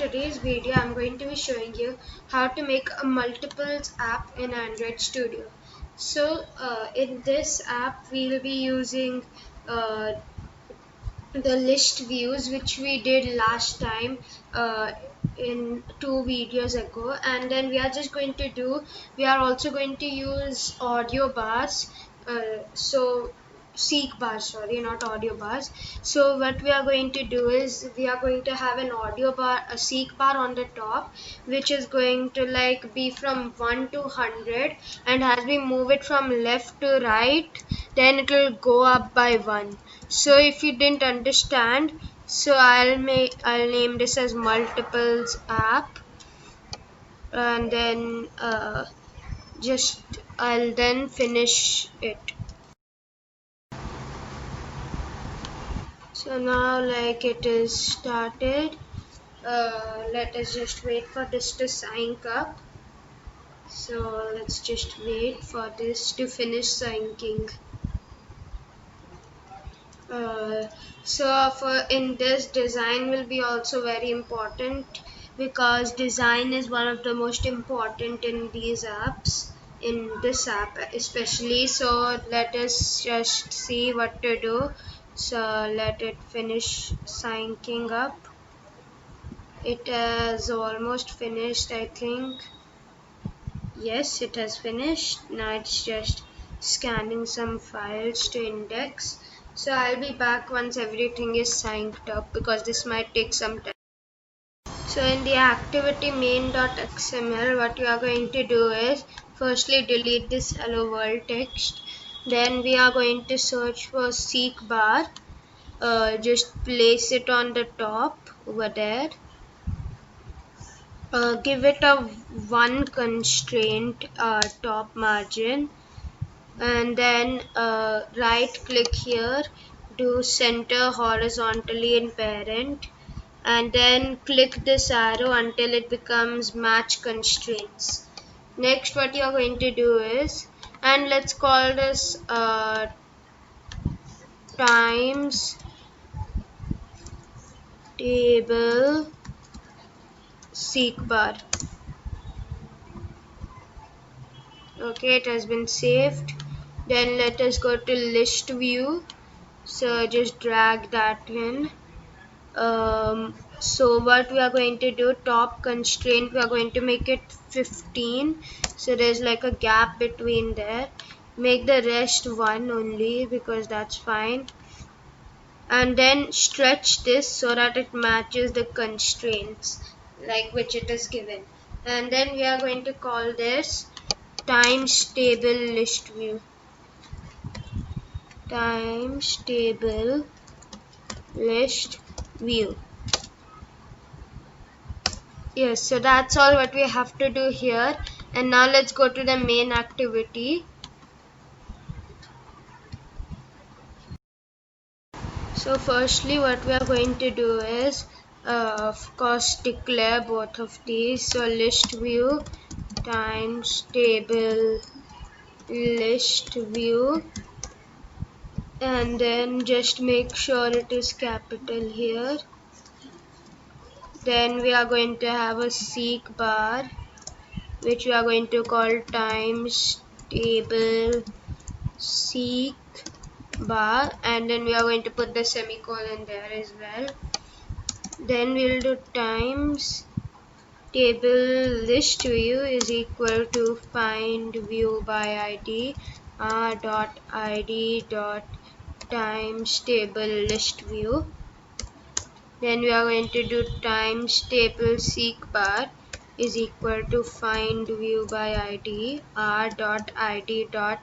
today's video I'm going to be showing you how to make a multiples app in Android Studio. So in this app we will be using uh, the list views which we did last time in 2 videos ago, and then we are also going to use audio bars, so seek bars, sorry, not audio bars. So what we are going to do is we are going to have an audio bar, a seek bar on the top, which is going to like be from 1 to 100, and as we move it from left to right, then it will go up by 1. So if you didn't understand, so I'll name this as multiples app, and then I'll then finish it. So now like it is started. Let us just wait for this to sync up. So let's just wait for this to finish syncing. So for in this, design will be also very important, because design is one of the most important in these apps, in this app especially. So let us just see what to do. So let it finish syncing up. It has almost finished, I think. Yes, it has finished. Now it's just scanning some files to index. So I'll be back once everything is synced up, because this might take some time. So in the activity main.xml, what we are going to do is firstly delete this hello world text. Then we are going to search for seek bar. Just place it on the top over there. Give it a 1 constraint top margin, and then right click here, do center horizontally in parent, and then click this arrow until it becomes match constraints. Next what you are going to do is, and let's call this times table seek bar. Okay, it has been saved. Then let us go to list view. So just drag that in. So what we are going to do, top constraint, we are going to make it 15. So there's like a gap between there. Make the rest 1 only, because that's fine. And then stretch this so that it matches the constraints like which it is given. And then we are going to call this times table list view. Times table list view. Yes, so that's all what we have to do here. And now let's go to the main activity. So firstly what we are going to do is of course declare both of these. So list view times table list view, and then just make sure it is capital here. Then we are going to have a seek bar, which we are going to call times table seek bar, and then we are going to put the semicolon there as well. Then we'll do times table list view is equal to find view by id r.id dot times table list view. Then we are going to do times table seek bar is equal to find view by id r.id dot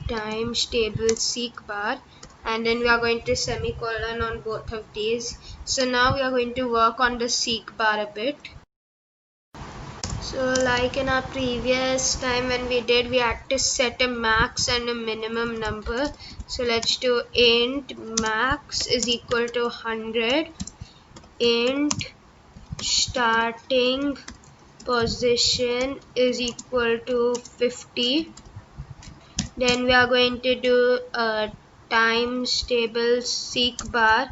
times table seek bar, and then we are going to semicolon on both of these. So now we are going to work on the seek bar a bit. So like in our previous time when we had to set a max and a minimum number. So let's do int max is equal to 100, int starting position is equal to 50. Then we are going to do times table seek bar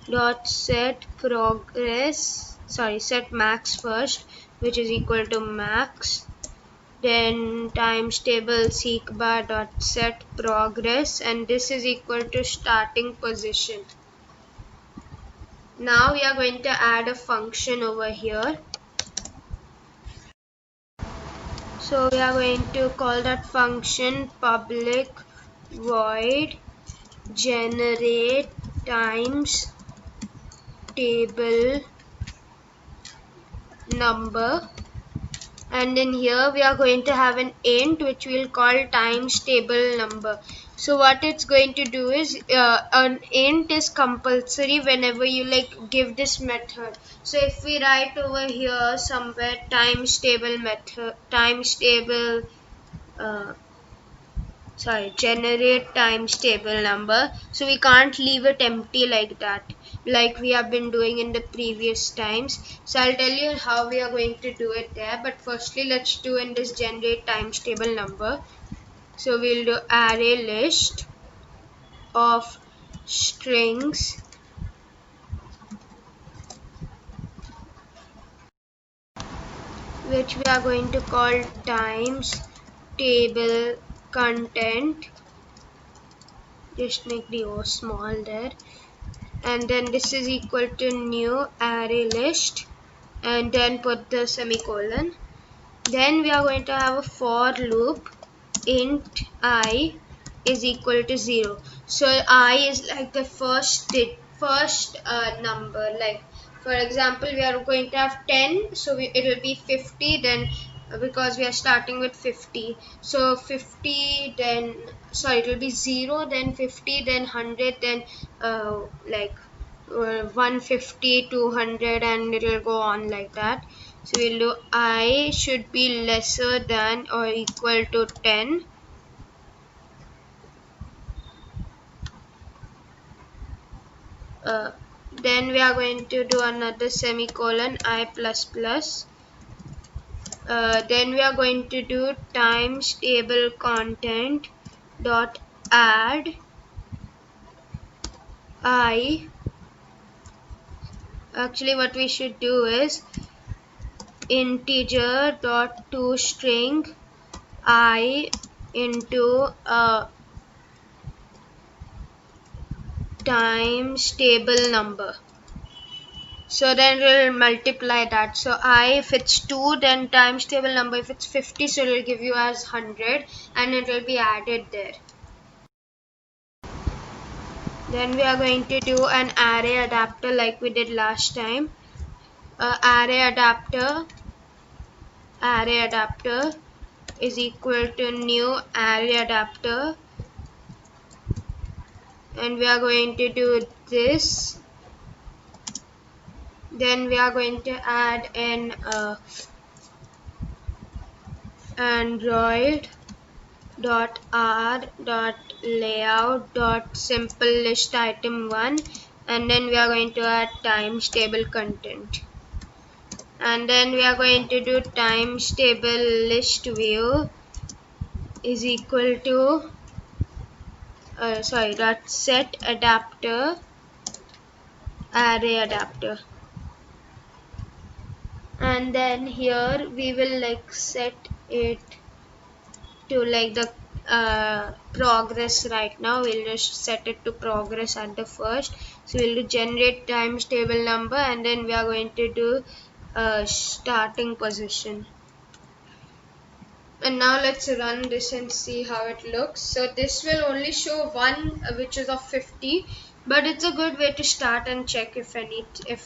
dot set progress set max first, which is equal to max. Then times table seek bar dot set progress, and this is equal to starting position. Now we are going to add a function over here. So we are going to call that function public void generate times table number, and in here we are going to have an int which we'll call times table number. So what it's going to do is an int is compulsory whenever you give this method. So if we write over here somewhere times table method generate times table number, so we can't leave it empty like that, like we have been doing in the previous times. So I'll tell you how we are going to do it there, but firstly let's do in this generate times table number. So we'll do array list of strings which we are going to call times table content. Just make the O small there, and then this is equal to new array list, and then put the semicolon. Then we are going to have a for loop int I is equal to 0. So I is like the first number, like for example we are going to have 10, so it will be 50, then because we are starting with 50, so 50, then it will be 0, then 50, then 100, then 150, 200, and it will go on like that. So we'll do I should be lesser than or equal to 10. Then we are going to do another semicolon I plus plus. Then we are going to do times table content dot add I. Actually what we should do is integer dot toString I into times table number. So then we'll multiply that. So I, if it's 2, then times table number, if it's 50, so it will give you as 100, and it will be added there. Then we are going to do an array adapter like we did last time. Array adapter is equal to new array adapter, and we are going to do this. Then we are going to add an android.r.layout.simple_list_item1, and then we are going to add times table content, and then we are going to do times table list view is equal to set adapter array adapter, and then here we will set it to the progress. Right now we'll just set it to progress at the first. So we'll do generate times table number, and then we are going to do starting position. And now let's run this and see how it looks. So this will only show one which is of 50, but it's a good way to start and check if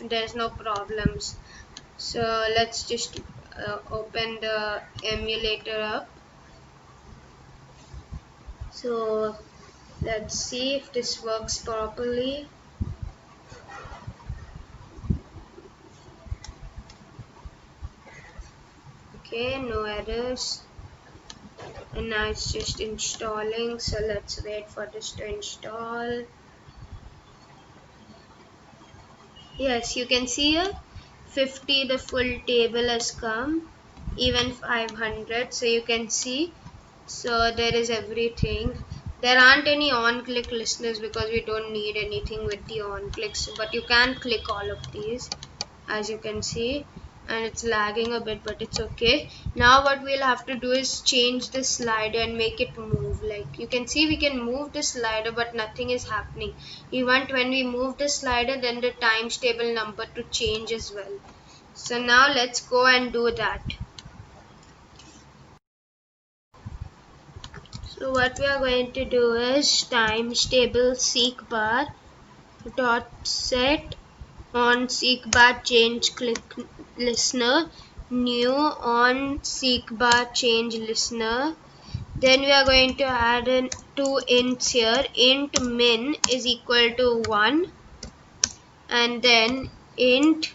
there's no problems. So let's just open the emulator up. So let's see if this works properly. Okay, no errors. And now it's just installing, so let's wait for this to install. Yes, you can see here 50, the full table has come, even 500, so you can see. So there is everything. There aren't any on-click listeners because we don't need anything with the on-clicks, but you can click all of these. as you can see, and it's lagging a bit, but it's okay. Now what we'll have to do is change the slider and make it move. Like you can see, we can move the slider, but nothing is happening. We want when we move the slider, then the times table number to change as well. So now let's go and do that. So what we are going to do is times table seek bar dot set on seek bar change click listener new on seek bar change listener. Then we are going to add in two ints here. Int min is equal to 1, and then int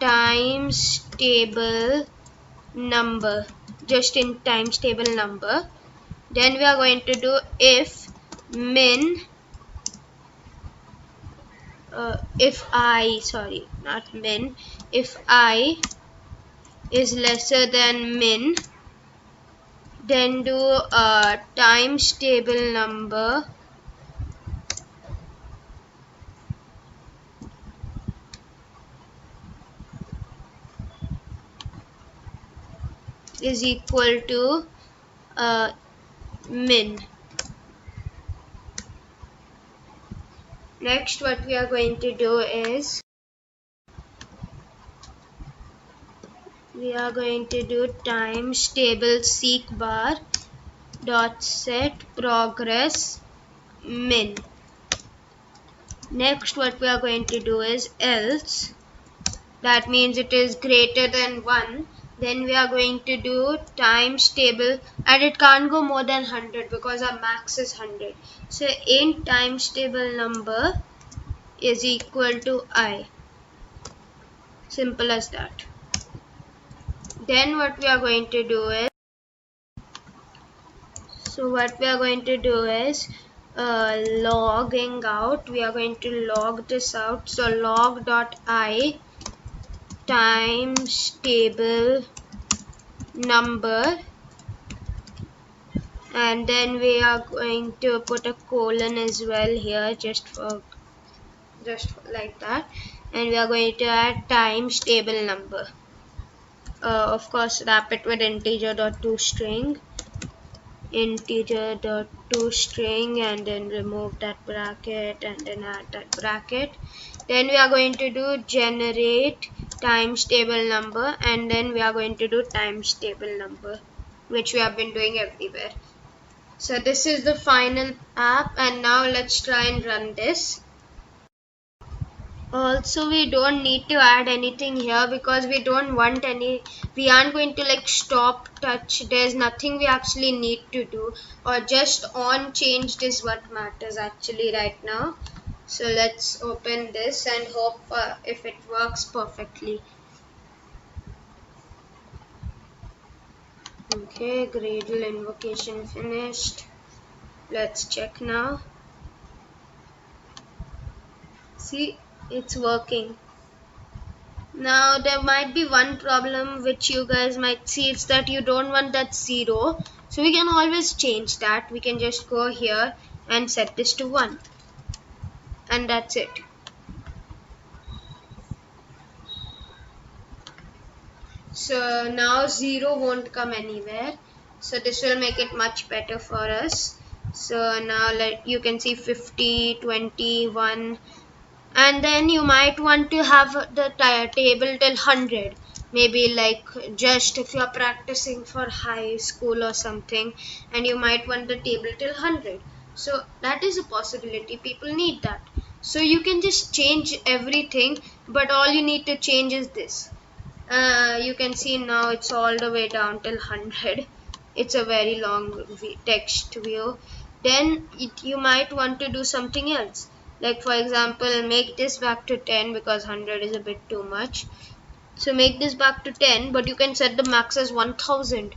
times table number, just in times table number. Then we are going to do if min if I is lesser than min, then do times table number is equal to min. Next, what we are going to do is we are going to do times table seek bar dot set progress min. Next, what we are going to do is else, that means it is greater than 1. Then we are going to do times table, and it can't go more than 100 because our max is 100. So int times table number is equal to I. Simple as that. Then what we are going to do is, logging out. We are going to log this out. So log dot I times table number, and then we are going to put a colon as well here, just like that, and we are going to add times table number. Of course, wrap it with integer.toString, and then remove that bracket and then add that bracket. Then we are going to do generate times table number, and then we are going to do times table number, which we have been doing everywhere. So this is the final app, and now let's try and run this. Also, we don't need to add anything here because we aren't going to like stop touch. There's nothing we actually need to do, or just on changed is what matters actually right now. So let's open this and hope if it works perfectly. Okay, Gradle invocation finished. Let's check now. See, it's working. Now there might be one problem which you guys might see, it's that you don't want that 0. So we can always change that. We can just go here and set this to 1. And that's it. So now 0 won't come anywhere. So this will make it much better for us. So now you can see 50, 21. And then you might want to have the table till 100. Maybe like just if you're practicing for high school or something, and you might want the table till 100. So that is a possibility. People need that. So you can just change everything, but all you need to change is this. You can see now it's all the way down till 100. It's a very long text view. Then you might want to do something else. Like for example, make this back to 10 because 100 is a bit too much. So make this back to 10, but you can set the max as 1000.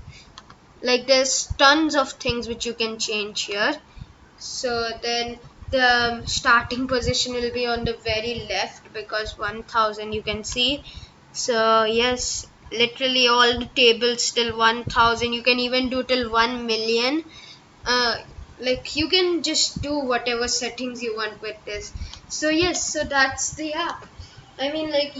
Like there's tons of things which you can change here. So then the starting position will be on the very left because 1000 you can see. So yes, literally all the tables till 1000. You can even do till 1 million. Like you can just do whatever settings you want with this. So yes, so that's the app. I mean, like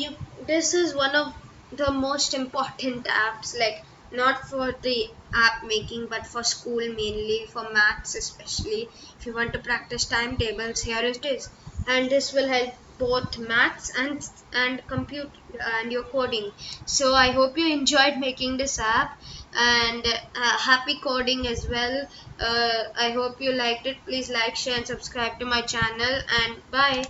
this is one of the most important apps, like not for the app making but for school, mainly for maths especially. If you want to practice timetables, here it is, and this will help both maths and compute and your coding. So I hope you enjoyed making this app, and happy coding as well. I hope you liked it. Please like, share and subscribe to my channel, and bye.